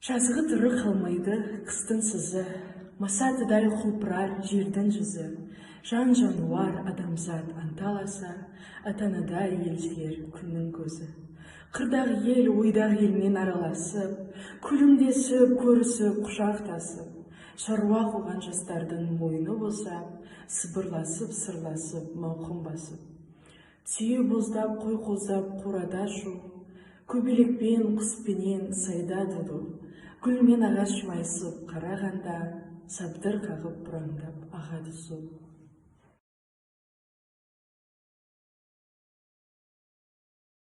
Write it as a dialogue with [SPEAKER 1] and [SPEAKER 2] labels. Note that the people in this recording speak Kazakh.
[SPEAKER 1] Жазғы тұры қалмайды қыстың сызы, масатыдай құлпырар жердің жүзі. Жан-жануар адамзат анталаса, атанадай елшілер күннің көзі. Қырдағы ел ойдағы елмен араласып, күлімдесіп, көрісіп, құшақтасып. Шаруа қуған жастардың мойны босап, сыбырласып, сырласып, мауқын басып. Түйе боздап, қой қоздап, қорада шу, көбелекпен, құспенен сайда дуду. Гүлмен ағаш майысып қарағанда, сабдыр қағып бұраңдап ағады су.